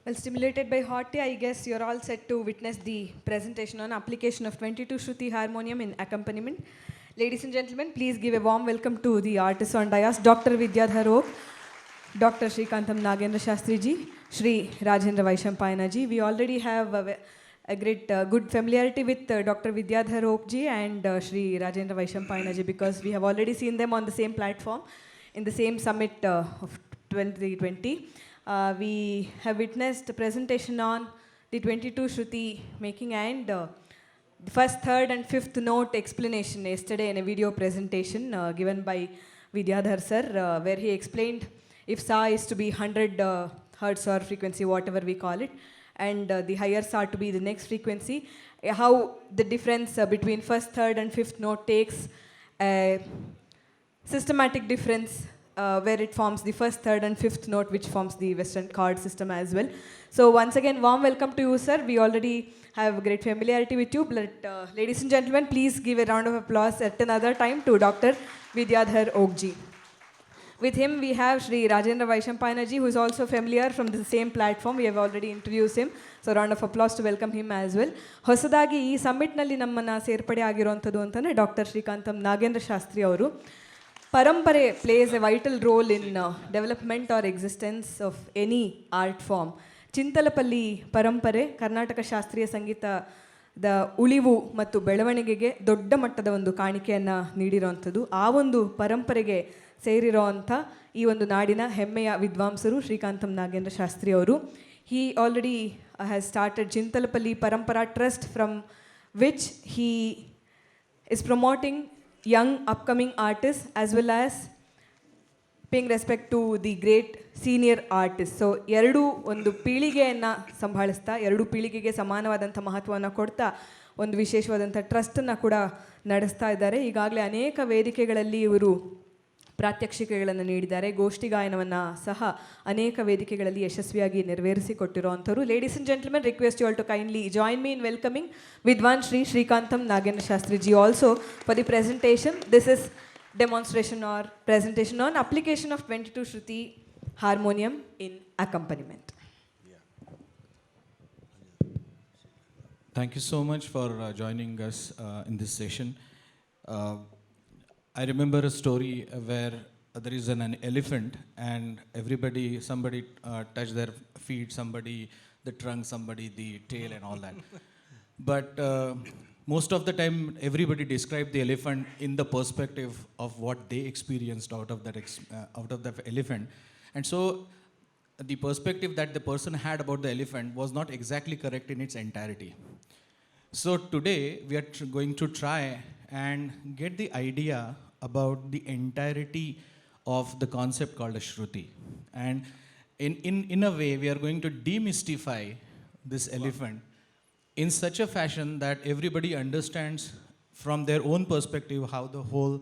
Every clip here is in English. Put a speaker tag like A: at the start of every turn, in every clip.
A: Well, stimulated by hot tea, I guess you're all set to witness the presentation on application of 22 Shruti harmonium in accompaniment. Ladies and gentlemen, please give a warm welcome to the artists on dais, Dr. Vidyadhar Ok, Dr. Srikantham Nagendra Shastri ji, Shri Rajendra Vaishampayana ji. We already have a great good familiarity with Dr. Vidyadhar Ok ji and Shri Rajendra Vaishampayana ji because we have already seen them on the same platform in the same summit of 2020. We have witnessed a presentation on the 22 Shruti making and the first, third and fifth note explanation yesterday in a video presentation given by Vidyadhar sir where he explained if Sa is to be 100 hertz or frequency, whatever we call it, and the higher Sa to be the next frequency, how the difference between first, third and fifth note takes a systematic difference where it forms the first, third and fifth note which forms the Western chord system as well. So once again, warm welcome to you, sir. We already have great familiarity with you, but ladies and gentlemen, please give a round of applause at another time to Dr. Vidyadhar Ok ji. With him, we have Shri Rajendra Vaishampayana ji, who is also familiar from the same platform. We have already introduced him. So round of applause to welcome him as well. ಹೊಸದಾಗಿ ಈ ಸಮ್ಮಿಟ್ನಲ್ಲಿ ನಮ್ಮನ್ನು ಸೇರ್ಪಡೆ ಆಗಿರುವಂಥದ್ದು ಅಂತಂದರೆ doctor ಶ್ರೀಕಾಂತಂ Nagendra Shastri ಅವರು. Parampare plays a vital role in development or existence of any art form. ಚಿಂತಲಪಲ್ಲಿ ಪರಂಪರೆ ಕರ್ನಾಟಕ ಶಾಸ್ತ್ರೀಯ ಸಂಗೀತದ ಉಳಿವು ಮತ್ತು ಬೆಳವಣಿಗೆಗೆ ದೊಡ್ಡ ಮಟ್ಟದ ಒಂದು ಕಾಣಿಕೆಯನ್ನು ನೀಡಿರೋವಂಥದ್ದು. ಆ ಒಂದು ಪರಂಪರೆಗೆ ಸೇರಿರೋವಂಥ ಈ ಒಂದು ನಾಡಿನ ಹೆಮ್ಮೆಯ ವಿದ್ವಾಂಸರು ಶ್ರೀಕಾಂತಂ ನಾಗೇಂದ್ರ ಶಾಸ್ತ್ರಿ ಅವರು. He already has started Chintalapalli Parampara Trust from which he is promoting young upcoming artists as well as paying respect to the great senior artists. So ಎರಡೂ ಒಂದು ಪೀಳಿಗೆಯನ್ನು ಸಂಭಾಳಿಸ್ತಾ ಎರಡು ಪೀಳಿಗೆಗೆ ಸಮಾನವಾದಂಥ ಮಹತ್ವವನ್ನು ಕೊಡ್ತಾ ಒಂದು ವಿಶೇಷವಾದಂಥ ಟ್ರಸ್ಟನ್ನು ಕೂಡ ನಡೆಸ್ತಾ ಇದ್ದಾರೆ. ಈಗಾಗಲೇ ಅನೇಕ ವೇದಿಕೆಗಳಲ್ಲಿ ಇವರು ಪ್ರಾತ್ಯಕ್ಷಿಕೆಗಳನ್ನು ನೀಡಿದ್ದಾರೆ. ಗೋಷ್ಠಿ ಗಾಯನವನ್ನು ಸಹ ಅನೇಕ ವೇದಿಕೆಗಳಲ್ಲಿ ಯಶಸ್ವಿಯಾಗಿ ನೆರವೇರಿಸಿಕೊಟ್ಟಿರುವಂಥವ್ರು. Ladies and gentlemen, request you all to kindly join me in welcoming Vidwan Shri Srikantam Nagendra Shastri ji also for the presentation. This is demonstration or presentation on application of 22 Shruti harmonium in accompaniment.
B: Thank you so much for joining us in this session. I remember a story where there is an elephant and somebody touched their feet, somebody the trunk, somebody the tail and all that. But most of the time, everybody described the elephant in the perspective of what they experienced out of that elephant. And so the perspective that the person had about the elephant was not exactly correct in its entirety. So today, we are going to try and get the idea about the entirety of the concept called a Shruti. And in a way, we are going to demystify this elephant in such a fashion that everybody understands from their own perspective how the whole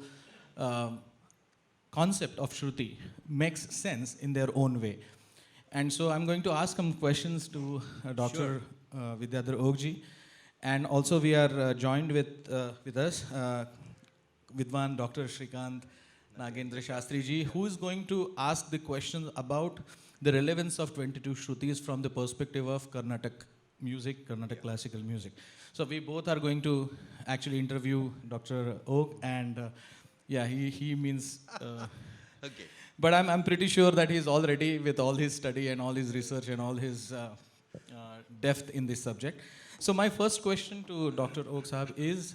B: concept of Shruti makes sense in their own way. And so I'm going to ask some questions to Dr. Vidyadhar Ok ji. And also we are joined with us Vidwan Dr. Shrikant Nagendra Shastri ji, who is going to ask the questions about the relevance of 22 Shrutis from the perspective of Carnatic music, Carnatic classical music. So we both are going to actually interview Dr. Ok and he means
C: Okay.
B: but I'm pretty sure that he's all ready with all his study and all his research and all his depth in this subject. So my first question to Dr. Ok Sahab is,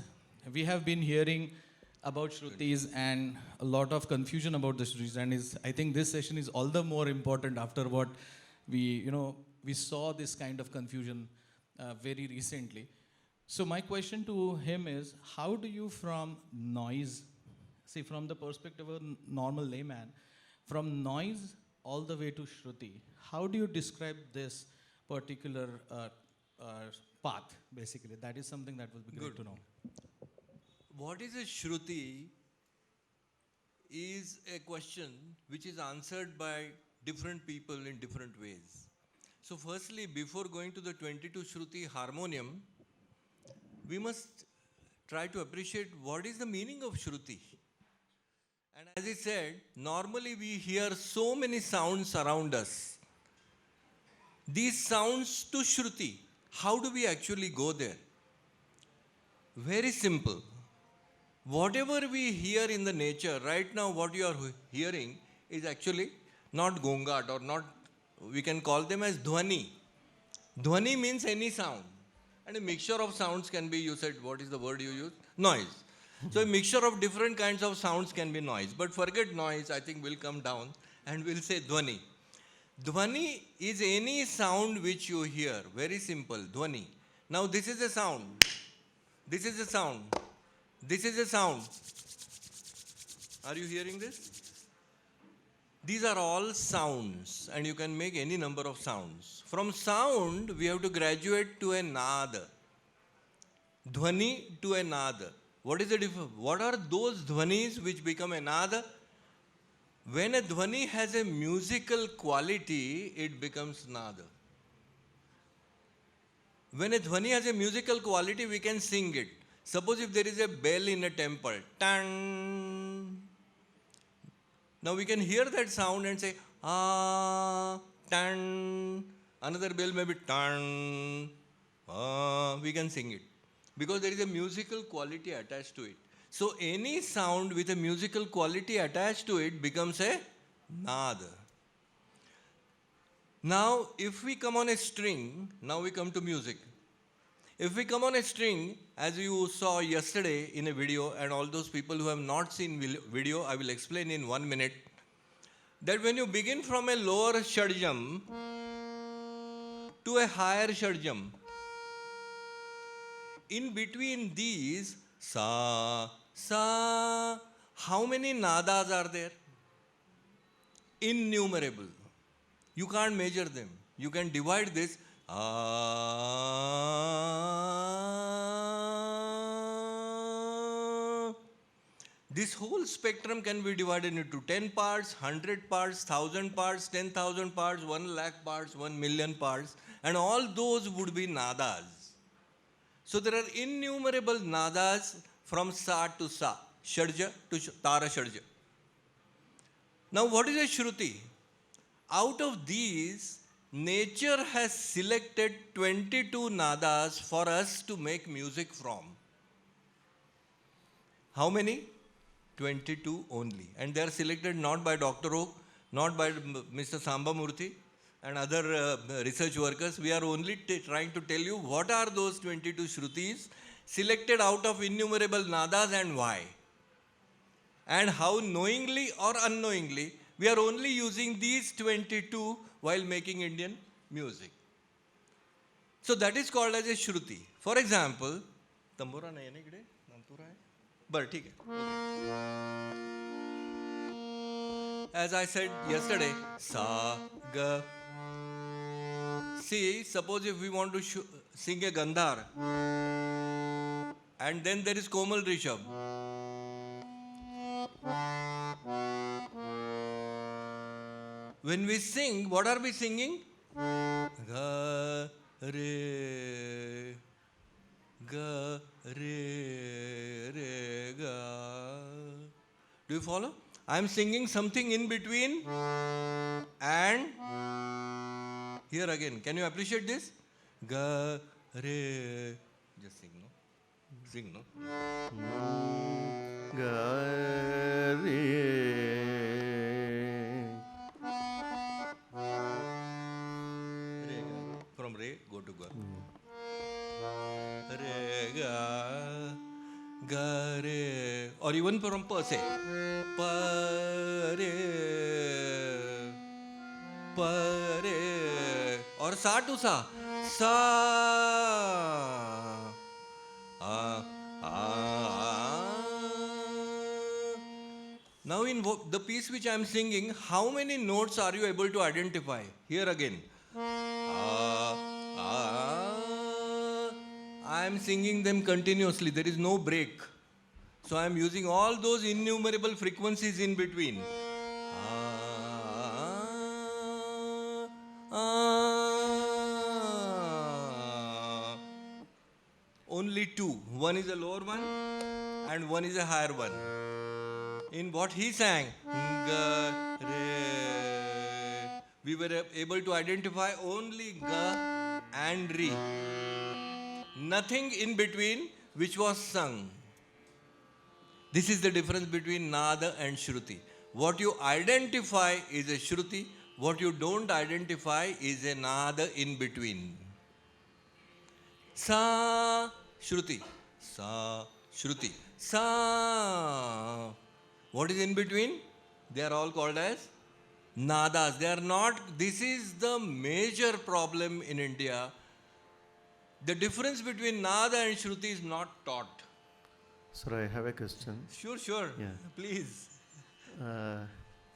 B: we have been hearing about Shrutis and a lot of confusion about the Shrutis, and I think this session is all the more important after what we saw this kind of confusion very recently. So my question to him is, how do you from noise, see from the perspective of a normal layman, from noise all the way to Shruti, how do you describe this particular path basically? That is something that will be good to know.
C: What is a Shruti is a question which is answered by different people in different ways. So firstly, before going to the 22 Shruti harmonium, we must try to appreciate what is the meaning of Shruti. And as I said, normally we hear so many sounds around us. these sounds to Shruti. How do we actually go there? Very simple. Whatever we hear in the nature, right now what you are hearing is actually not gongat or not, we can call them as dhwani. Dhwani means any sound. And a mixture of sounds can be, you said, what is the word you use? Noise. So a mixture of different kinds of sounds can be noise. But forget noise, I think we'll come down and we'll say dhwani. Dhwani is any sound which you hear. Very simple, dhwani. Now this is a sound. This is a sound. This is a sound. Are you hearing this? These are all sounds and you can make any number of sounds. From sound, we have to graduate to a nada. Dhwani to a nada. What is the difference? What are those dhwanis which become a nada? When a dhwani has a musical quality, it becomes nada. When a dhwani has a musical quality, we can sing it. Suppose if there is a bell in a temple, tan. Now we can hear that sound and say, ah, tan. Another bell may be tan. Ah, we can sing it. Because there is a musical quality attached to it. So any sound with a musical quality attached to it becomes a nada. Now, if we come on a string, now we come to music. If we come on a string, as you saw yesterday in a video, and all those people who have not seen video, I will explain in 1 minute, that when you begin from a lower shadjam to a higher shadjam, in between these, sa, sa, how many nadas are there? Innumerable. You can't measure them. You can divide this. This whole spectrum can be divided into 10 parts, 100 parts, 1000 parts, 10,000 parts, 1 lakh parts, 1 million parts, and all those would be nadas. So there are innumerable nadas from sa to sa, shadja to tara shadja. Now what is a shruti? Out of these, nature has selected 22 nadas for us to make music from. How many? 22 only. And they are selected not by Dr. Oak, not by Mr. Samba Murthy and other research workers. We are only trying to tell you what are those 22 shrutis selected out of innumerable nadas and why. And how knowingly or unknowingly we are only using these 22 while making Indian music. So that is called as a shruti. For example, tambura nahi hai na ikde? Tambura hai? Bar, theek hai. As I said yesterday, sa, ga. See, suppose if we want to sing a Gandhar, and then there is Komal Rishabh. When we sing, what are we singing? Ga, re, ga, re, ga. Do you follow? I am singing something in between and here again. Can you appreciate this? Ga, re. Just sing, no? Sing, no?
D: Ga, re.
C: From re, go to ga. Re, ga, ga, re. Or even from pa, say. Pa, re, pa, re. Or sa to sa. Sa. Now in the piece which I am singing, how many notes are you able to identify? Here again. I am singing them continuously. There is no break. So I am using all those innumerable frequencies in between. Only two. One is a lower one and one is a higher one. In what he sang, ga, re, we were able to identify only ga and ri. Nothing in between which was sung. This is the difference between nada and shruti. What you identify is a shruti, what you don't identify is a nada in between. Sa shruti, sa shruti, sa. What is in between? They are all called as nadas. They are not, this is the major problem in India. The difference between nada and shruti is not taught.
D: Sir, I have a question.
C: Sure,
D: Yeah.
C: please.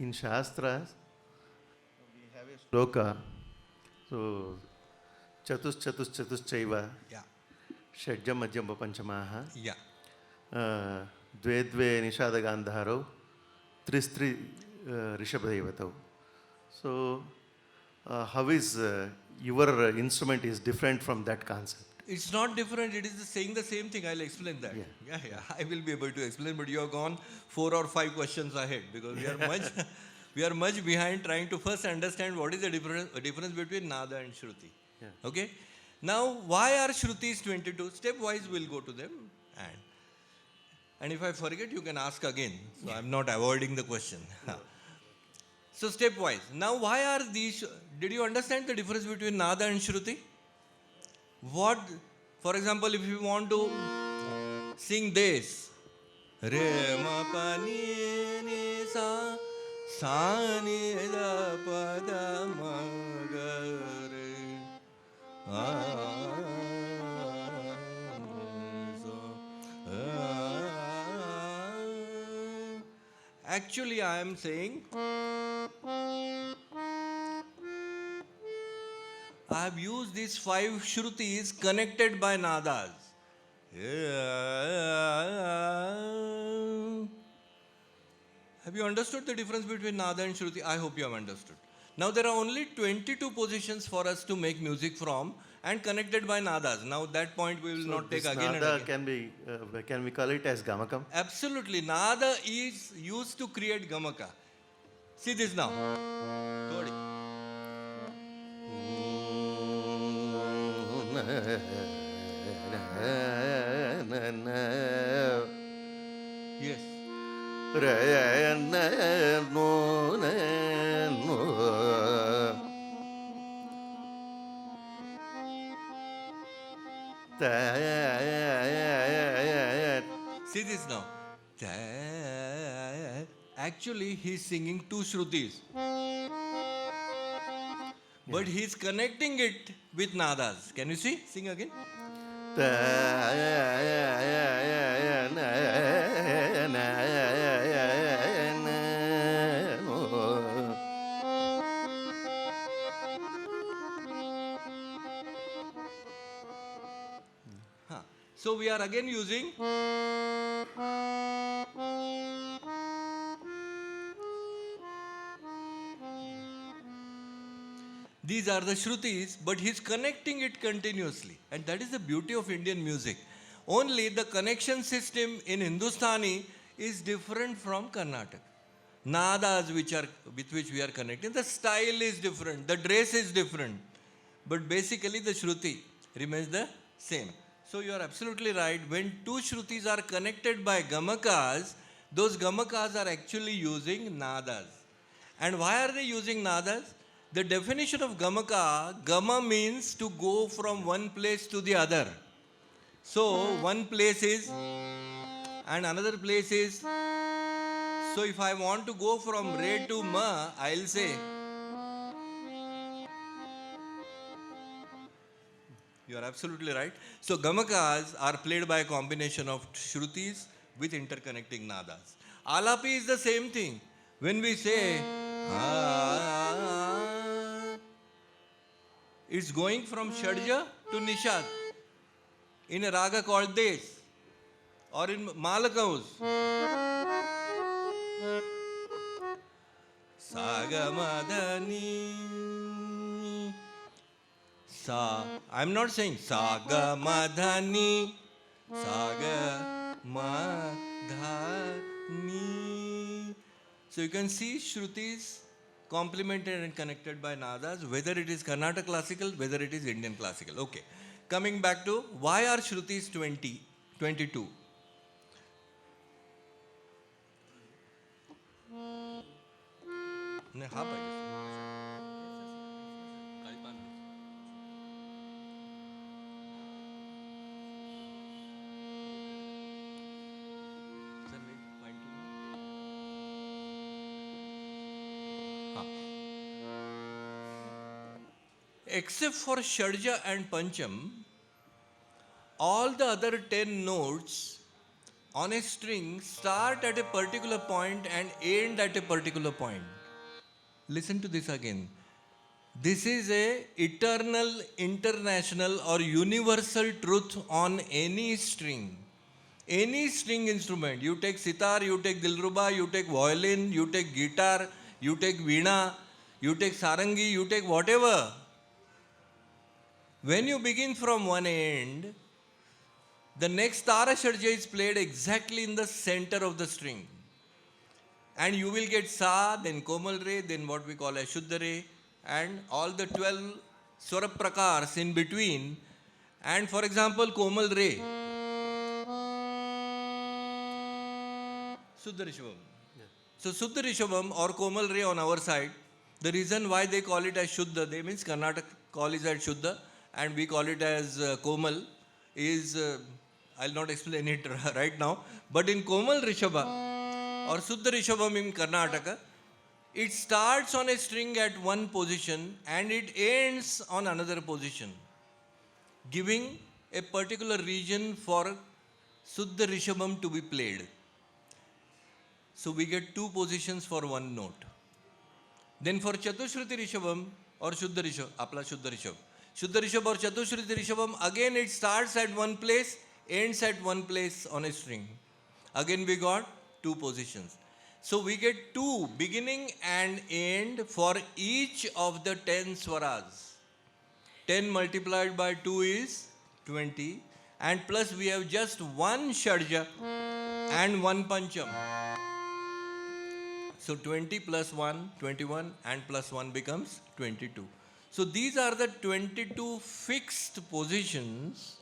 D: In Shastras, we have a shloka. So, chatus chaiva,
C: Yeah,
D: shadjam madhyam panchamaha,
C: yeah.
D: dve dve nishada gandharo, tristri rishabhadevatau. So, how is your instrument is different from that concept?
C: It's not different, it is saying the same thing. I'll explain that.
D: Yeah.
C: Yeah. I will be able to explain, but you have gone 4 or 5 questions ahead because we are much behind trying to first understand what is the difference between nada and shruti.
D: Yeah.
C: Okay? Now, why are shrutis 22? Stepwise we'll go to them. And if I forget, you can ask again. So I'm not avoiding the question. So stepwise. Now, why are these? Did you understand the difference between nada and shruti? What, for example, if you want to sing this, re ma pa ni ni sa sa ni da pa da ma ga re actually I am saying I have used these 5 shrutis connected by nadas. Have you understood the difference between nada and shruti? I hope you have understood. Now there are only 22 positions for us to make music from and connected by nadas. Now that point we will not take
D: This
C: again and
D: nada
C: again.
D: can we call it as gamakam?
C: Absolutely. Nada is used to create gamaka. See this now. Thodi. Yes. See this now. Actually, he's singing 2 shrutis. But he's connecting it with nadas. Can you see? Sing again. So we are again using these are the shrutis, but he's connecting it continuously. And that is the beauty of Indian music. Only the connection system in Hindustani is different from Karnataka. Nadas with which we are connecting, the style is different, the dress is different. But basically the shruti remains the same. So you are absolutely right. When 2 shrutis are connected by gamakas, those gamakas are actually using nadas. And why are they using nadas? The definition of gamaka, gama means to go from one place to the other. So one place is and another place is. So if I want to go from re to ma, I'll say. You are absolutely right. So gamakas are played by a combination of shrutis with interconnecting nadas. Alapi is the same thing. When we say it's going from Shadja to Nishad in a raga called Des or in Malakaus. Sagamadani. I'm not saying Sagamadhani. Sagamadhani. So you can see shrutis complemented and connected by nadas, whether it is Karnataka classical, whether it is Indian classical. Okay. Coming back to why are Shrutis 20, 22? नहीं, हाँ भाई। Sir, wait, point to me. हाँ. Except for Shadja and Pancham, all the other 10 notes on a string start at a particular point and end at a particular point. Listen to this again. This is a eternal, international or universal truth on any string. Any string instrument. You take sitar, you take dilruba, you take violin, you take guitar, you take veena, you take sarangi, you take whatever. When you begin from one end, the next Tara Shadja is played exactly in the center of the string. And you will get Sa, then Komal Re, then what we call as Shuddha Re, and all the 12 Swara Prakars in between. And for example, Komal Re, Suddha Rishabham. So Suddha Rishabham or Komal Re on our side, the reason why they call it as Shuddha, they means Karnataka call it as Shuddha and we call it as Komal is, I'll not explain it right now, but in Komal Rishabha or Suddha Rishabham in Karnataka, it starts on a string at one position and it ends on another position, giving a particular region for Suddha Rishabham to be played. So we get two positions for one note. Then for Chatushruti Rishabham or Shuddha Rishabham, Apla Shuddha Rishabham. Shuddha Rishabham or Chatushruti Rishabham, again it starts at one place, ends at one place on a string. Again we got two positions. So we get two, beginning and end for each of the 10 swaras. 10 multiplied by 2 is 20. And plus we have just one Shadja and one Pancham. So 20 plus 1, 21, and plus 1 becomes 22. So these are the 22 fixed positions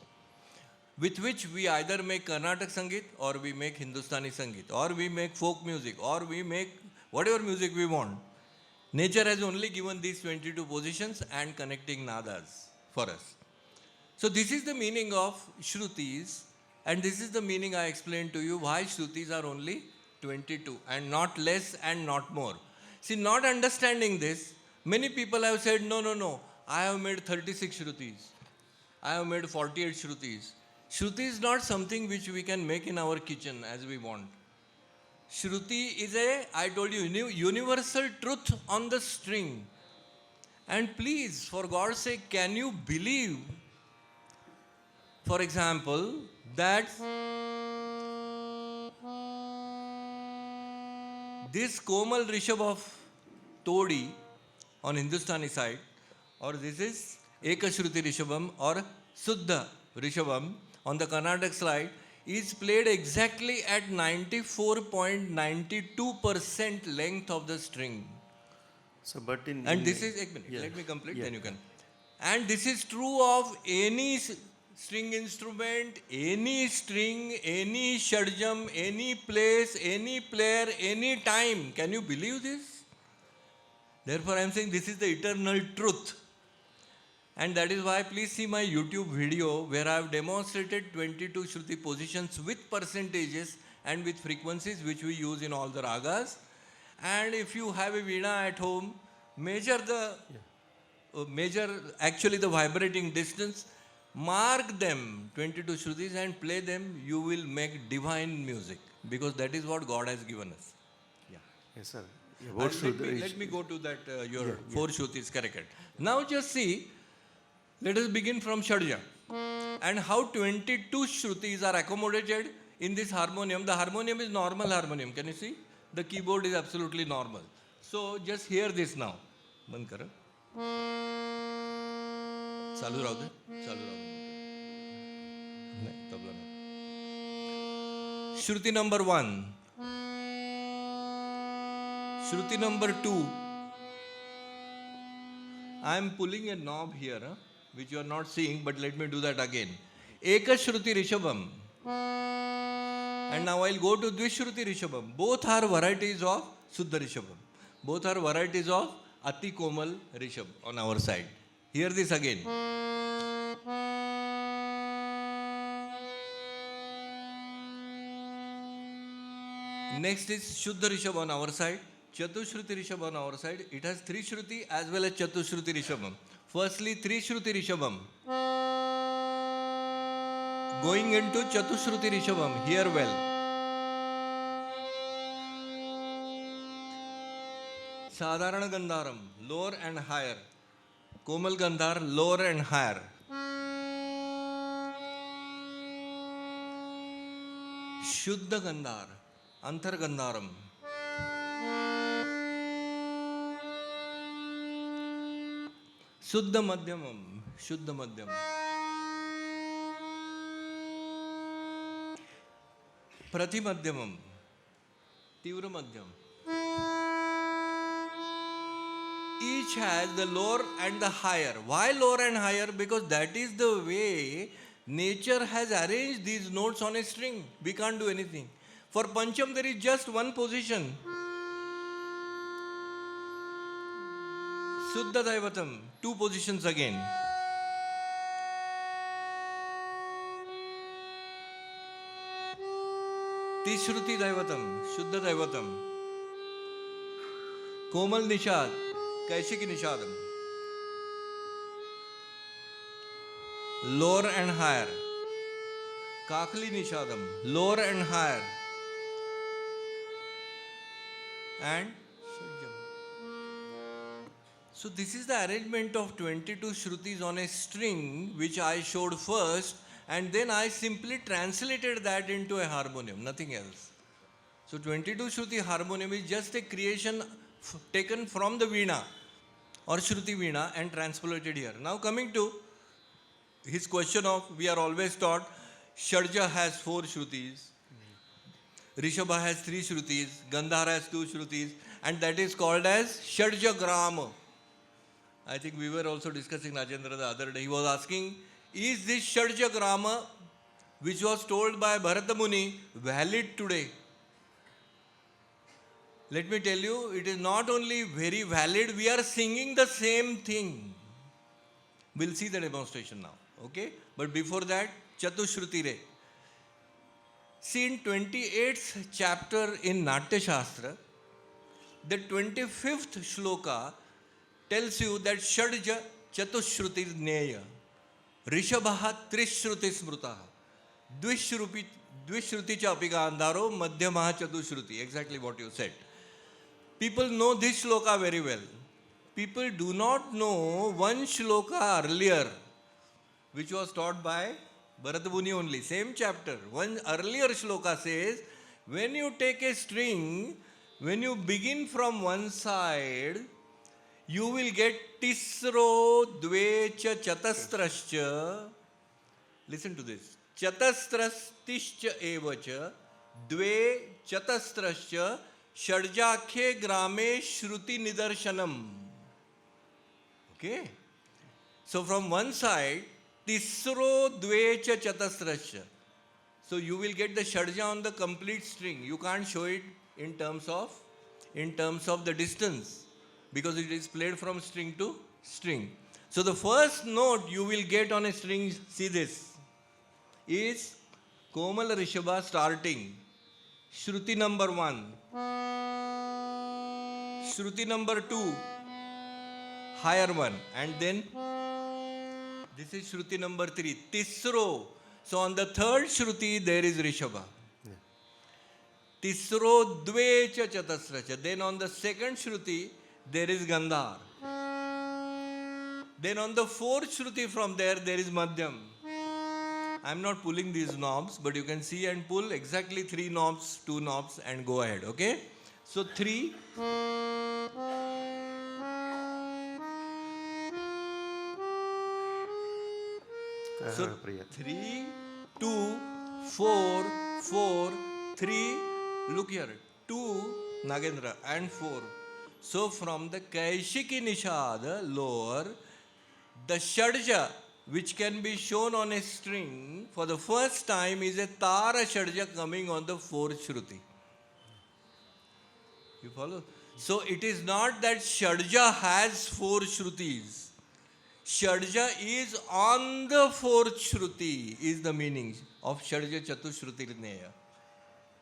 C: with which we either make Carnatic Sangeet or we make Hindustani Sangeet or we make folk music or we make whatever music we want. Nature has only given these 22 positions and connecting nadas for us. So this is the meaning of Shrutis and this is the meaning I explained to you why Shrutis are only 22 and not less and not more. See, not understanding this, many people have said, no, I have made 36 Shrutis. I have made 48 Shrutis. Shruti is not something which we can make in our kitchen as we want. Shruti is I told you, universal truth on the string. And please, for God's sake, can you believe, for example, that this Komal Rishabh of Todi on Hindustani side, or this is Ekashruti Rishabham or Suddha Rishabham on the Carnatic slide, is played exactly at 94.92% length of the string.
D: So, but in
C: And this is, let me complete, then you can. And this is true of any string instrument, any string, any shadjam, any place, any player, any time. Can you believe this? Therefore, I am saying this is the eternal truth. And that is why please see my YouTube video where I have demonstrated 22 Shruti positions with percentages and with frequencies which we use in all the ragas. And if you have a veena at home, measure the actually the vibrating distance, mark them 22 Shrutis and play them, you will make divine music because that is what God has given us. Yeah.
D: Yes, sir.
C: Let me go to that, your 4 Shrutis corrected. Now just see, let us begin from Shadja and how 22 Shrutis are accommodated in this harmonium. The harmonium is normal harmonium. Can you see? The keyboard is absolutely normal. So just hear this now. Band karo. Chalu rahu de. Chalu rahu de. Nahi, tabla nahi. Shruti number 1. Shruti number 2. I am pulling a knob here, which you are not seeing, but let me do that again. Ekashruti Rishabham. And now I'll go to Dvishruti Rishabham. Both are varieties of Suddha Rishabham. Both are varieties of Ati Komal Rishabh on our side. Hear this again. Next is Shuddha Rishabh on our side, Chatushruti Rishabh on our side. It has 3 Shruti as well as Chatushruti Rishabham. Firstly, 3 Shruti Rishabham. Going into Chatushruti Rishabham, hear well. Sadharana Gandharam, lower and higher. Komal Gandhar, lower and higher. Shuddha Gandhar, Antar Gandharam. Suddha Madhyamam, Shuddha Madhyam. Prati Madhyamam, Tivra Madhyam. Each has the lower and the higher. Why lower and higher? Because that is the way nature has arranged these notes on a string. We can't do anything. For Pancham, there is just one position. Suddha Daivatam, 2 positions again. Tishruti Daivatam, Shuddha Daivatam. Komal Nishad, Kaishiki Nishadam. Lower and higher. Kakali Nishadam, lower and higher. And Shadjam. So this is the arrangement of 22 Shrutis on a string, which I showed first, and then I simply translated that into a harmonium, nothing else. So 22 Shruti harmonium is just a creation taken from the Veena or Shruti Veena and transplanted here. Now coming to his question of, we are always taught, Shadja has 4 Shrutis, Rishabha has 3 Shrutis, Gandhara has 2 Shrutis, and that is called as Shadja Grama. I think we were also discussing Rajendra the other day. He was asking, is this Shadja Grama, which was told by Bharata Muni, valid today? Let me tell you, it is not only very valid, we are singing the same thing. We'll see the demonstration now, okay? But before that, Chatushruti Re. See, in 28th chapter in Natya Shastra, the 25th shloka tells you that Shadja Chatushruti Neya, Rishabha Trishruti Smrutaha, Dvishruti Chapika Andaro, Madhyamaha Chatushruti, exactly what you said. People know this shloka very well. People do not know one shloka earlier, which was taught by Bharata Muni only, same chapter. One earlier shloka says, when you take a string, when you begin from one side, you will get tisro dvecha chatastrascha. Listen to this. Chatastrastischa evacha dve chatastrascha Shadjakhe grame shruti nidarshanam. Okay? So from one side, tisro dvecha chatastrascha. So you will get the Shadja on the complete string. You can't show it in terms of the distance, because it is played from string to string. So the first note you will get on a string, see this, is Komal Rishabha starting. Shruti number 1. Shruti number 2. Higher one. And then this is Shruti number 3. Tisro. So on the third Shruti there is Rishabha. Tisro dvecha chatasracha. Then on the second Shruti there is Gandhar. Then on the fourth Shruti from there is Madhyam. I am not pulling these knobs, but you can see and pull exactly 3 knobs, 2 knobs, and go ahead, okay? So 3. So 3, 2, 4, 4, 3. Look here. 2, Nagendra, and 4. So from the Kaishiki Nishada, lower, the Shadja, which can be shown on a string, for the first time is a Tara Shadja coming on the fourth Shruti. You follow? So it is not that Shadja has four Shrutis. Shadja is on the fourth Shruti, is the meaning of Shadja Chatushruti Neya.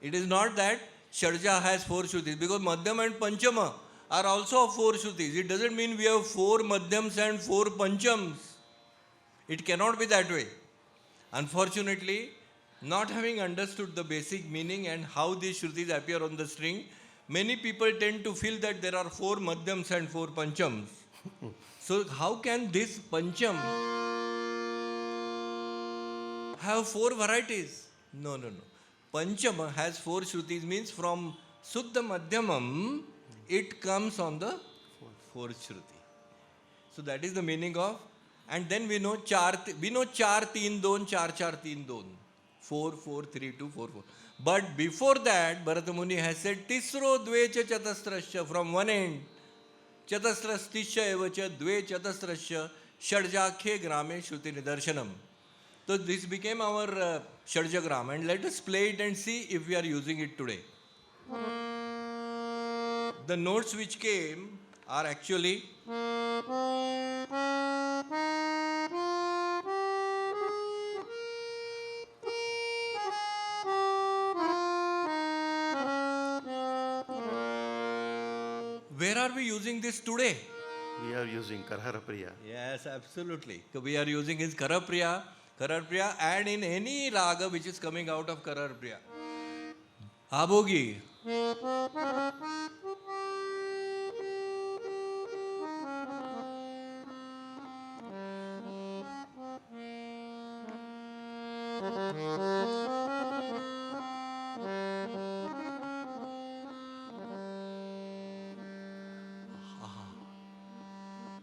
C: It is not that Shadja has four Shrutis, because Madhyam and Panchama are also of four Shrutis. It doesn't mean we have four Madhyams and four Panchams. It cannot be that way. Unfortunately, not having understood the basic meaning and how these Shrutis appear on the string, many people tend to feel that there are four Madhyams and four Panchams. So how can this Pancham have four varieties? No. Panchama has four Shrutis, means from Suddha Madhyamam, it comes on the fourth Shruti. So that is the meaning of, and then we know char teen don, char teen don. 4, 4, 3, 2, 4, 4. But before that, Bharata Muni has said, Tisro dvecha chatastrasya, from one end. Chatastrastisya evacha dve chatastrasya shadjakhe grame shruti nidarshanam. So this became our Shadjagram, and let us play it and see if we are using it today. The notes which came are actually where are we using this today?
D: We are using Karhara Priya.
C: Yes, absolutely. So we are using his Karapriya, and in any raga which is coming out of Karapriya. Abhogi.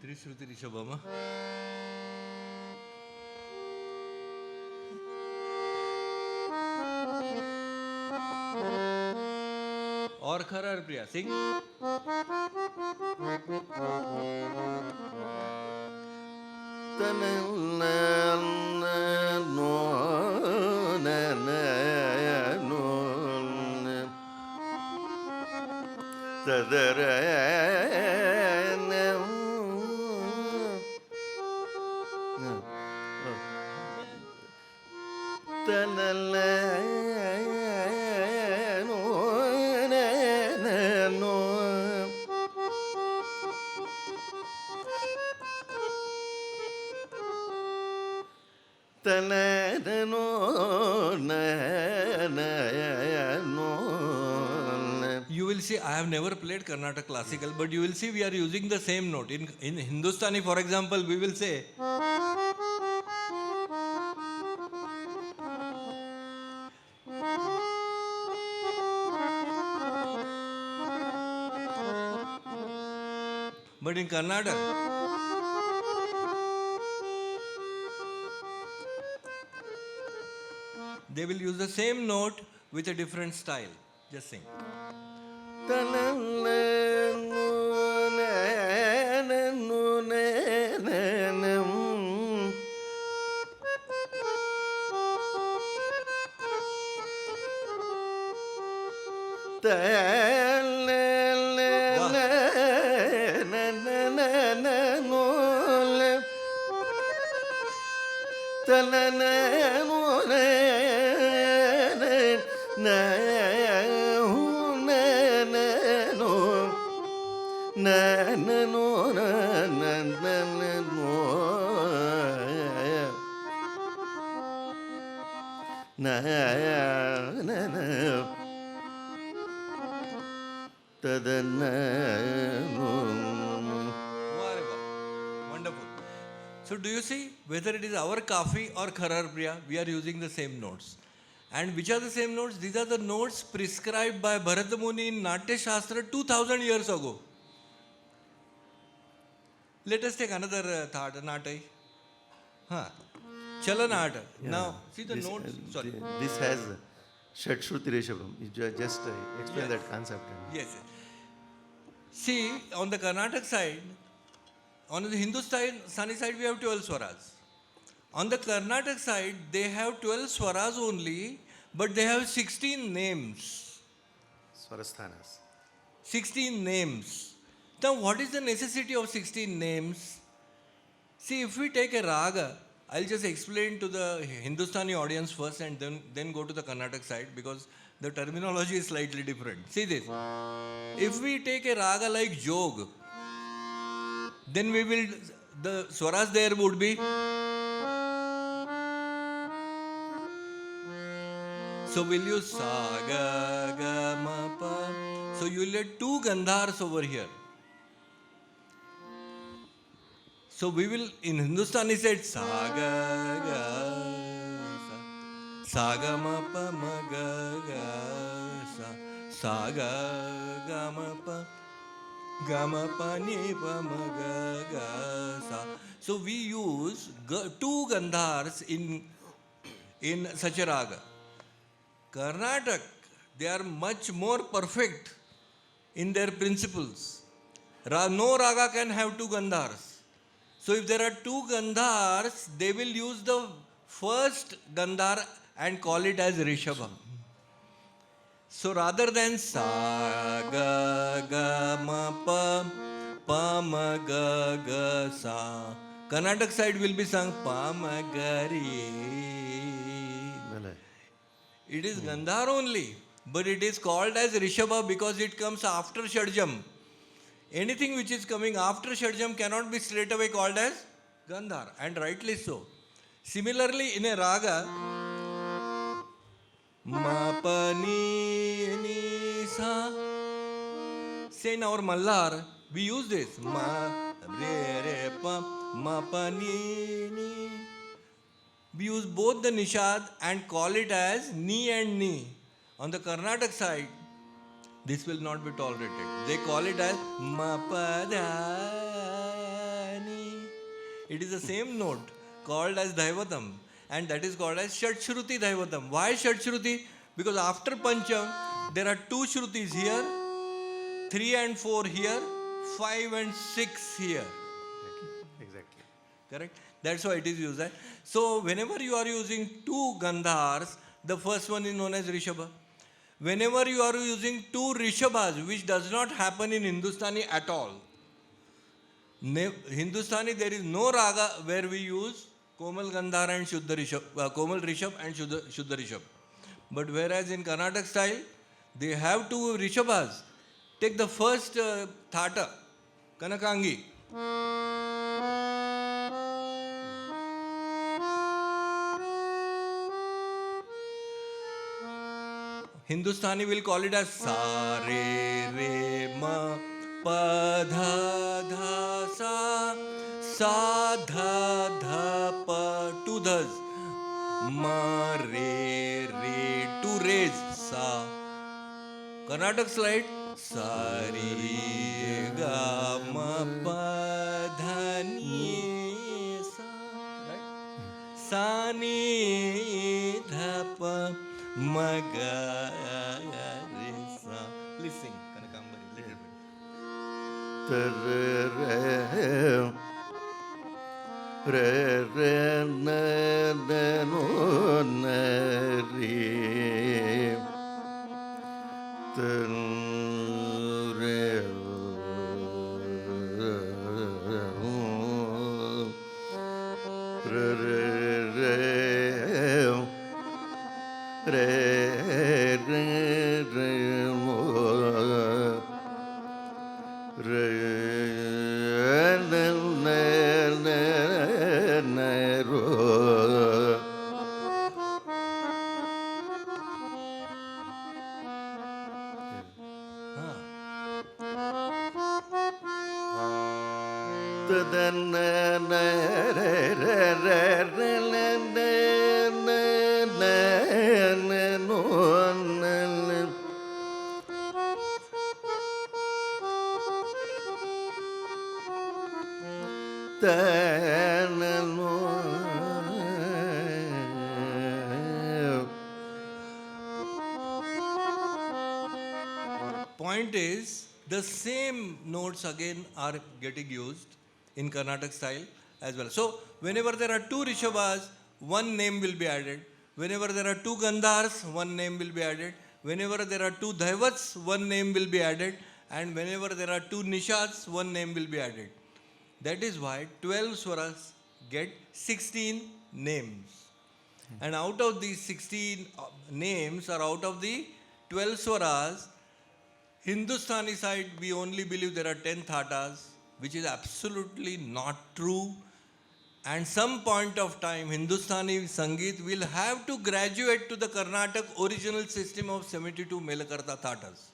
C: Trishruti Rishabhama. और खरर प्रिया सिंग You will see, I have never played Karnataka classical, but you will see we are using the same note. In Hindustani, for example, we will say but in Karnataka they will use the same note with a different style. Just sing. Wonderful. So do you see whether it is our Kafi or Kharar Priya, we are using the same notes. And which are the same notes? These are the notes prescribed by Bharata Muni in Natya Shastra 2000 years ago. Let us take another thought, Natai. Chalanata.
D: Yeah.
C: Now, see the
D: This,
C: notes. Sorry.
D: This has Shadshruti Rishabham. You just explain that concept.
C: Yes. See, on the Karnataka side, on the Hindustani side, we have 12 swaras. On the Karnataka side, they have 12 swaras only, but they have 16 names.
D: Swarasthanas.
C: 16 names. Now, what is the necessity of 16 names? See, if we take a raga, I'll just explain to the Hindustani audience first and then go to the Karnataka side because the terminology is slightly different. See this. If we take a raga like Jog, then we will, the swaras there would be. So will you sa ga ga ma pa? So you will get two gandhars over here. So we will in Hindustani said sa ga ga sa ga ma pa ma ga ga sa ga ga ma pa ga ma pa ni pa ma ga ga sa. So we use two gandhars in such a raga. Karnataka, they are much more perfect in their principles. No raga can have two gandhars. So if there are two gandhars, they will use the first gandhar and call it as Rishabha. So rather than sa ga ga ma pa ma ga ga sa, Karnataka side will be sung pa ma ga re. It is Gandhar only, but it is called as Rishabha because it comes after Shadjam. Anything which is coming after Shadjam cannot be straight away called as Gandhar, and rightly so. Similarly, in a raga, ma pa ni ni sa. Say in our Mallar, we use this ma re re pa ma pa ni ni. We use both the nishad and call it as ni and ni. On the Karnataka side, this will not be tolerated. They call it as ma pa da ni. It is the same note called as Daivatam, and that is called as Shatshruti Daivatam. Why Shatshruti? Because after Pancham, there are two Shrutis here, 3 and 4 here, 5 and 6 here.
D: Exactly.
C: Correct? That's why it is used. So whenever you are using two gandhars, the first one is known as Rishabha. Whenever you are using two Rishabhas, which does not happen in Hindustani at all. Hindustani, there is no raga where we use Komal Gandhar and Shuddha Rishabh, Komal Rishabh and Shuddha Rishabh. But whereas in Karnataka style, they have two Rishabhas. Take the first Thata, Kanakangi. Hindustani will call it as sa re re ma pa dha dha sa dha dha pa, two dhas, ma re re, two re's, sa. Karnataka slide, sa re ga ma pa dha ni sa, right? Sa ni dha pa ma ga re sa. Please sing Kanakambari little bit.
D: Re re na na no na re re
C: Point is, the same notes again are getting used in Carnatic style as well. So whenever there are two Rishabhas, one name will be added. Whenever there are two Gandhars, one name will be added. Whenever there are two Dhaivats, one name will be added. And whenever there are two Nishads, one name will be added. That is why 12 swaras get 16 names. And out of these 16 names, or out of the 12 swaras, Hindustani side, we only believe there are 10 thatas, which is absolutely not true. And some point of time, Hindustani Sangeet will have to graduate to the Karnataka original system of 72 Melakarta thatas.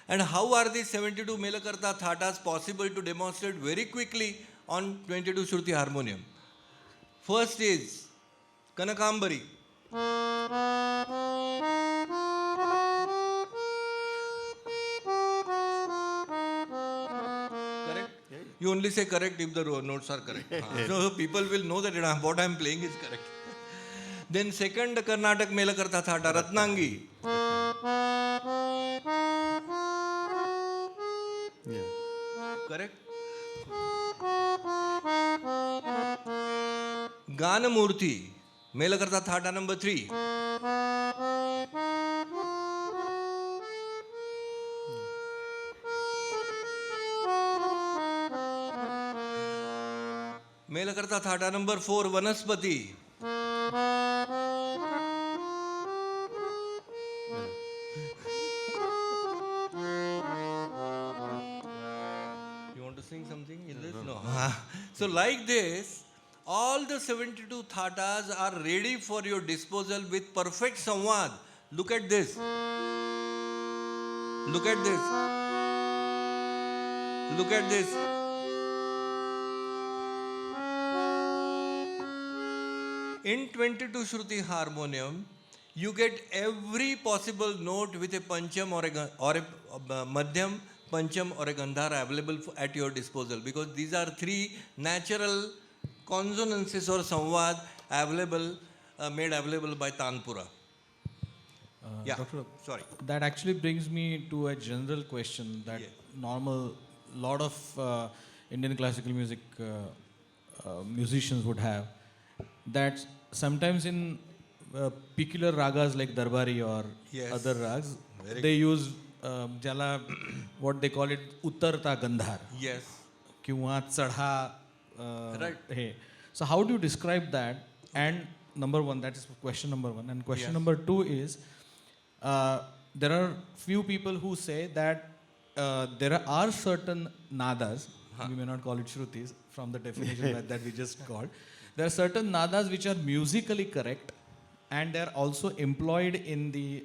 C: And how are these 72 Melakarta thatas possible to demonstrate very quickly on 22 Shruti harmonium? First is Kanakambari. Correct? You only say correct if the notes are correct. So people will know that what I am playing is correct. Then second Karnataka Melakarta thata, Ratnangi. Correct? Ganamurti, Melakarta thata number 3. Melakarta thata number 4, Vanaspati. You want to sing something in this? No. So like this, all the 72 thatas are ready for your disposal with perfect samvad. Look at this. Look at this. Look at this. In 22 Shruti harmonium, you get every possible note with a pancham or a madhyam, pancham or a gandhara available at your disposal, because these are three natural consonances or samvad available, made available by Tanpura. Yeah,
B: Doctor,
C: sorry.
B: that actually brings me to a general question that lot of Indian classical music musicians would have, that sometimes in peculiar ragas like Darbari or other rags, they use what they call it Uttarta Gandhar.
C: Yes.
B: Kiwa Chadha.
C: Right.
B: Hey. So how do you describe that? And number one, that is question number one. And question number two is, there are few people who say that there are certain nadas, we may not call it shrutis from the definition that we just called. There are certain nadas which are musically correct and they are also employed in the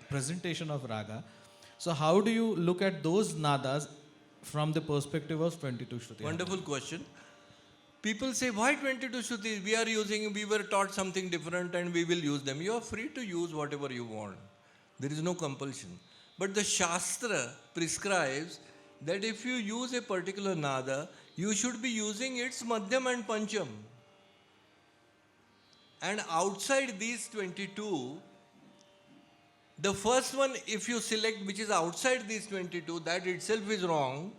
B: presentation of raga. So how do you look at those nadas from the perspective of 22 Shruti?
C: Wonderful question. People say, why 22 Shrutis? We were taught something different and we will use them. You are free to use whatever you want. There is no compulsion. But the Shastra prescribes that if you use a particular nada, you should be using its Madhyam and Pancham. And outside these 22, the first one, if you select which is outside these 22, that itself is wrong.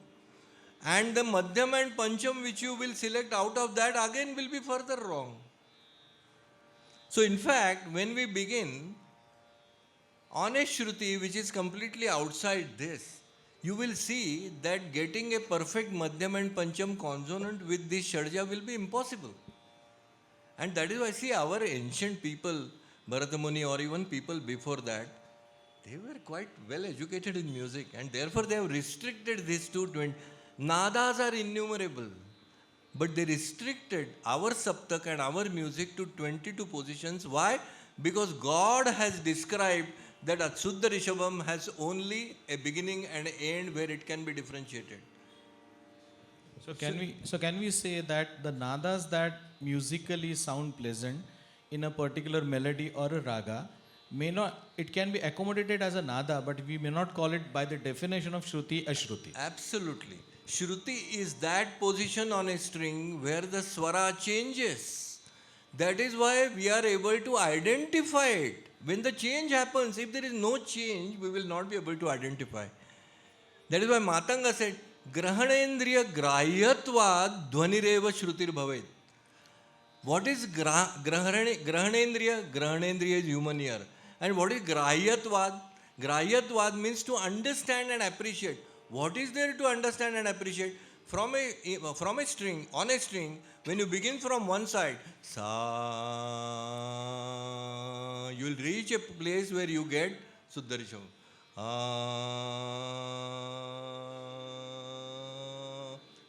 C: And the Madhyam and Pancham which you will select out of that again will be further wrong. So in fact, when we begin on a Shruti which is completely outside this, you will see that getting a perfect Madhyam and Pancham consonant with this Shadja will be impossible. And that is why, see, our ancient people, Bharata Muni or even people before that, they were quite well educated in music and therefore they have restricted this to 20. Nadas are innumerable, but they restricted our Saptak and our music to 22 positions. Why? Because God has described that Atshuddha Rishabham has only a beginning and end where it can be differentiated.
B: So can we say that the nadas that musically sound pleasant in a particular melody or a raga it can be accommodated as a nada, but we may not call it by the definition of Shruti a Shruti?
C: Absolutely. Shruti is that position on a string where the swara changes. That is why we are able to identify it. When the change happens, if there is no change, we will not be able to identify. That is why Matanga said, Grahanendriya Grahyatvad Dhvanireva Shrutir Bhavet. What is Grahanendriya? Grahanendriya is human ear. And what is Grahyatvad? Grahyatvad means to understand and appreciate. What is there to understand and appreciate? From a string, on a string, when you begin from one side, sa, you will reach a place where you get Suddharisham.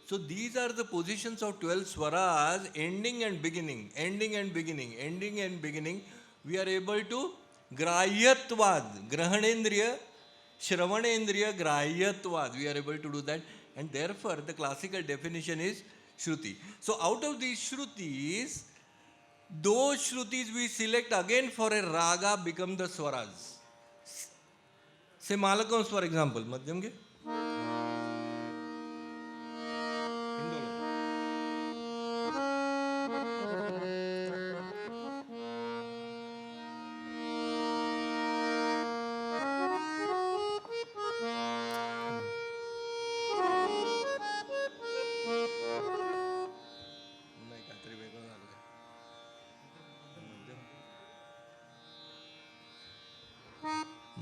C: So these are the positions of 12 swaras, ending and beginning, ending and beginning, ending and beginning. We are able to Grahyatvad, Grahanendriya, Shravanendriya, Grahyatvad. We are able to do that. And therefore, the classical definition is Shruti. So out of these Shrutis, those Shrutis we select again for a raga become the swaras. Say Malakams for example. Madhyam ke?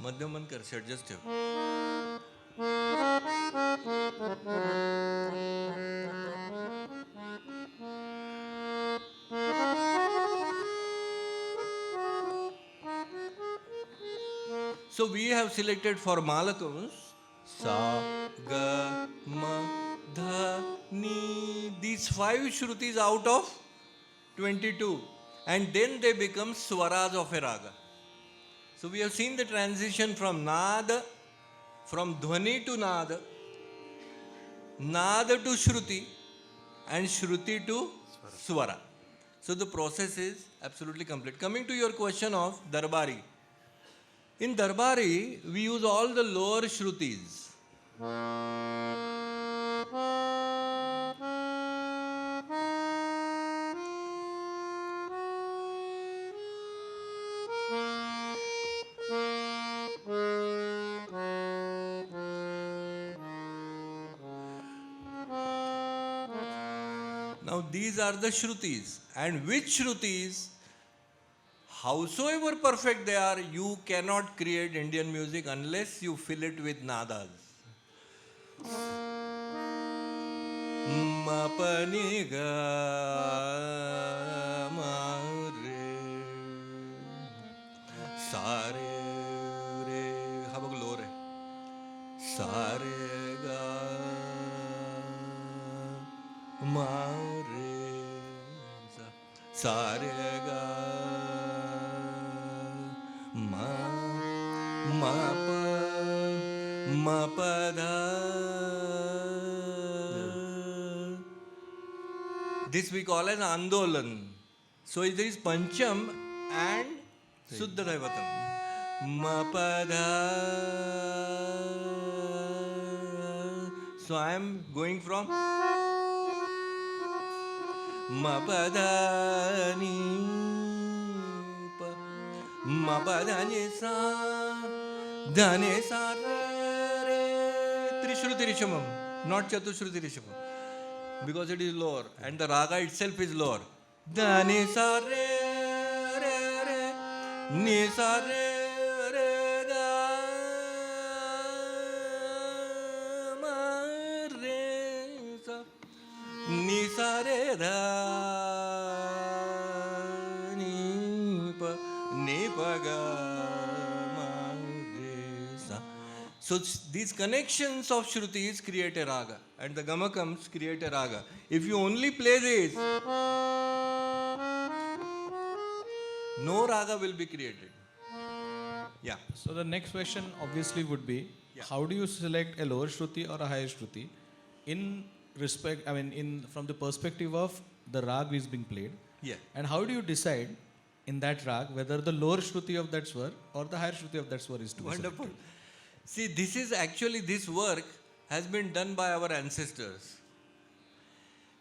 C: मध्यम बंद कर set just So we have selected for Malakams Sa, Ga, Ma, Dha, Ni. These 5 Shrutis out of 22. And then they become swaras of a raga. So we have seen the transition from Nada, from Dhvani to Nada, Nada to Shruti, and Shruti to Swara. So the process is absolutely complete. Coming to your question of Darbari. In Darbari, we use all the lower Shrutis. Now these are the Shrutis. And which Shrutis, howsoever perfect they are, you cannot create Indian music unless you fill it with nadas. Ma pa ni ga ma re sa re re ha bag low re sa re ga ma re sa re ga ma pa dha. This we call as Andolan. So there is Pancham and Suddha Daivatam. Ma pa dha. So I am going from ma pa dha ni pa ma pa dha ni sa dha ni sa re Trishruti Rishamam, not Chatushruti Rishamam, because it is lower and the raga itself is lower. Dha ni sa re re re ni sa re re ga ma re sa ni sa re dha ni pa ga ma re sa. So these connections of Shrutis create a raga and the Gamakams create a raga. If you only play this, no raga will be created. Yeah.
B: So the next question obviously would be, how do you select a lower Shruti or a higher Shruti in respect, from the perspective of the rag is being played?
C: Yeah.
B: And how do you decide in that rag whether the lower Shruti of that swar or the higher Shruti of that swar is to be
C: Wonderful.
B: selected?
C: See, this work has been done by our ancestors.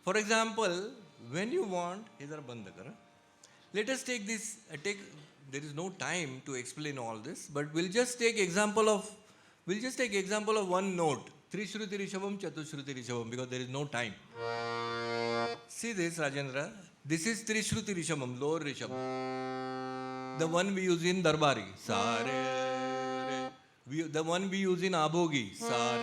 C: For example, when you want, let us take this, there is no time to explain all this, but we'll just take example of one note, Trishruti Rishabam, Chatushruti Rishabam, because there is no time. See this, Rajendra. This is Trishruti Rishabam, lower Rishabam. The one we use in Darbari. Sare, re. The one we use in Abhogi. Sare,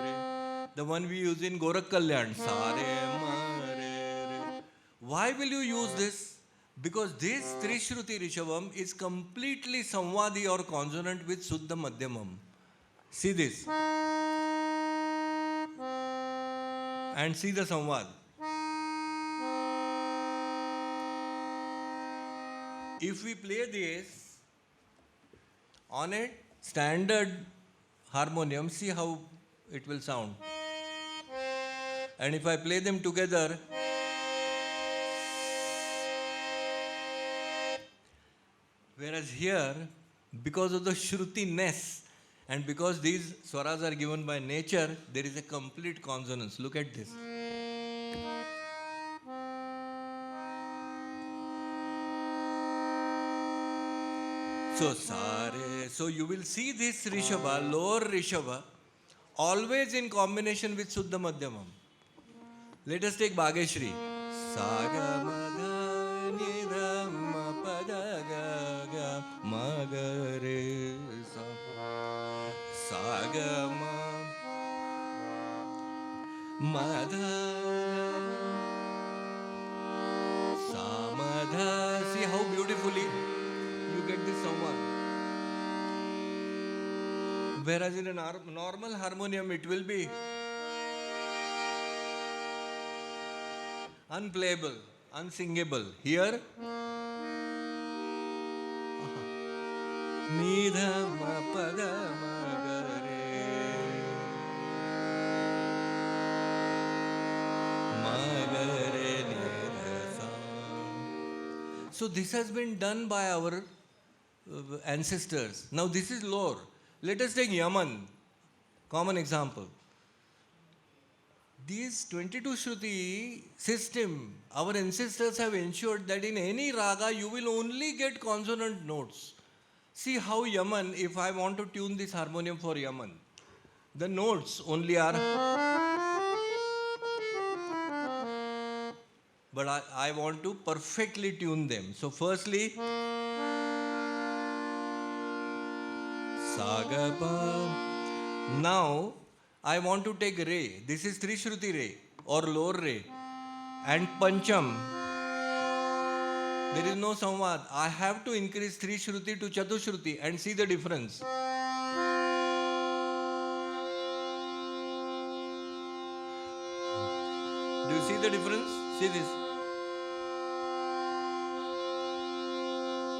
C: re. The one we use in Gorak Kalyan. Sare, ma, re, re. Why will you use this? Because this Trishruti Rishabam is completely samvadi or consonant with Suddha Madhyamam. See this. And see the samvad. If we play this on a standard harmonium, see how it will sound. And if I play them together, whereas here, because of the Shruti-ness and because these swaras are given by nature, there is a complete consonance. Look at this. So, sare. So you will see this Rishabha, lower Rishabha, always in combination with Suddha Madhyamam. Let us take Bhageshri. Saga madha nidha ma pada ga ga ma ga re sa. Saga ma madha sa madha. See how beautifully you get this samvad. Whereas in a normal harmonium it will be unplayable, unsingable. Here, nidha ma pada ma ga re ma ga re nidha sa. So this has been done by our ancestors. Now this is lower. Let us take Yaman, common example. This 22 Shruti system, our ancestors have ensured that in any raga you will only get consonant notes. See how Yaman, if I want to tune this harmonium for Yaman, the notes only are. But I want to perfectly tune them. So firstly, Sagapa. Now, I want to take Re. This is Trishruti Re or lower Re. And Pancham. There is no samvad. I have to increase Trishruti to Chatushruti and see the difference. Do you see the difference? See this.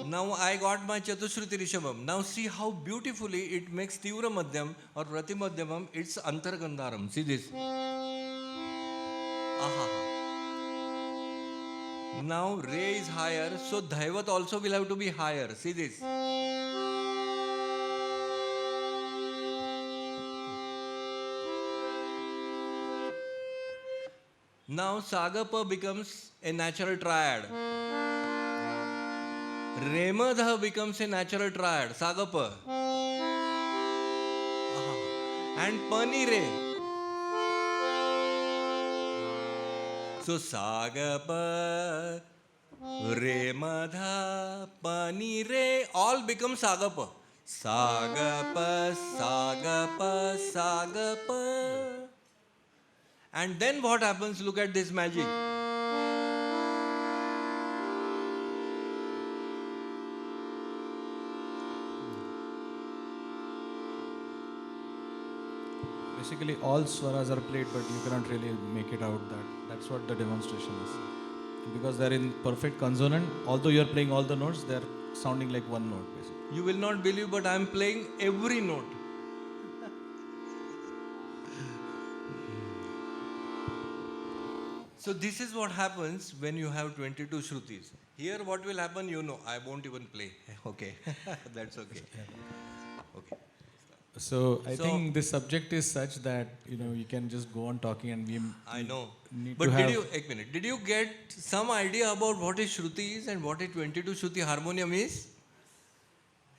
C: Now I got my Chatushruti Rishabam. Now see how beautifully it makes Tivra Madhyam or Prati Madhyamam, it's Antargandharam. See this. Aha. Now Re is higher, so Dhaivat also will have to be higher. See this. Now Sagapa becomes a natural triad. Remadha becomes a natural triad, Sagapa. And Pani Re. So Sagapa, Remadha, Pani Re, all become Sagapa. Sagapa, Sagapa, Sagapa. And then what happens? Look at this magic.
B: Basically, all swaras are played, but you cannot really make it out. That's what the demonstration is. Because they're in perfect consonant, although you're playing all the notes, they're sounding like one note, basically.
C: You will not believe, but I'm playing every note. So this is what happens when you have 22 Shrutis. Here what will happen, you know, I won't even play. Okay, that's okay. Okay.
B: So I think this subject is such that you can just go on talking and we.
C: I know.
B: Need
C: But
B: to
C: did
B: have
C: you, ek minute, did you get some idea about what is Shruti is and what is 22 Shruti harmonium is?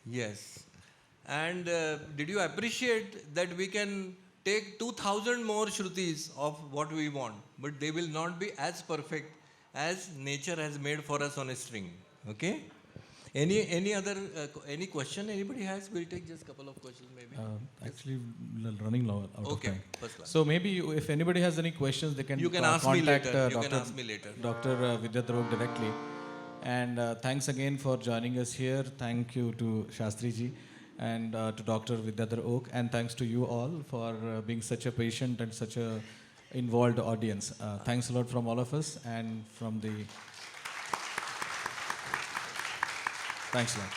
C: Yes. And did you appreciate that we can take 2000 more Shrutis of what we want, but they will not be as perfect as nature has made for us on a string. Okay? Any other any question anybody has? We'll take just couple of questions maybe.
B: Actually, running low out
C: Okay,
B: of time.
C: first class.
B: So maybe if anybody has any questions, they can
C: You can ask me
B: contact
C: later. You
B: Dr.
C: can ask me later.
B: Dr. Vidyadhar Oak directly. And thanks again for joining us here. Thank you to Shastriji and to Dr. Vidyadhar Oak. And thanks to you all for being such a patient and such a involved audience. Thanks a lot from all of us and from the... Thanks a lot.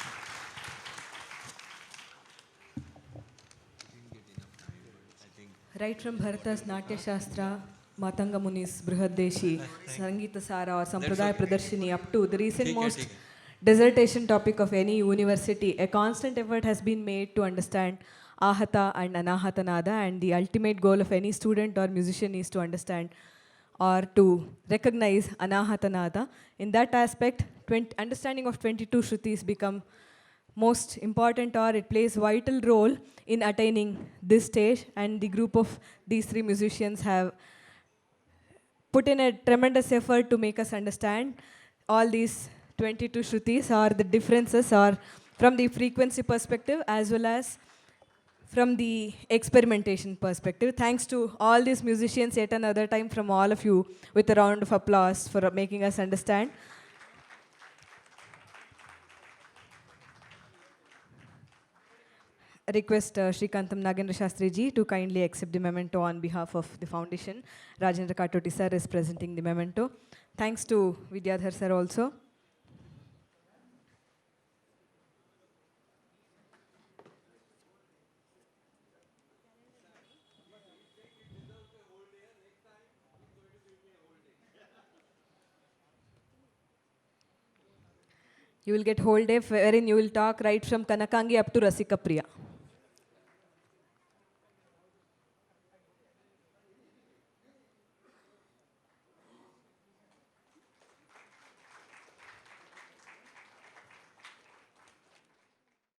A: Right from Bharata's Natya Shastra, Matanga Muni's Brihadeshi, Sangeeta Sara or Sampradaya Pradarshini up to the recent most dissertation topic of any university, a constant effort has been made to understand Ahata and Anahata Nada, and the ultimate goal of any student or musician is to understand or to recognize Anahata Nada. In that aspect, understanding of 22 Shrutis become most important, or it plays vital role in attaining this stage, and the group of these three musicians have put in a tremendous effort to make us understand all these 22 Shrutis, or the differences, or from the frequency perspective as well as from the experimentation perspective. Thanks to all these musicians yet another time from all of you, with a round of applause for making us understand. Request Srikantam Nagendra Shastri ji to kindly accept the memento on behalf of the foundation. Rajendra Katoti sir is presenting the memento. Thanks to Vidyadhar sir also. You will get whole day wherein you will talk right from Kanakangi up to Rasika Priya.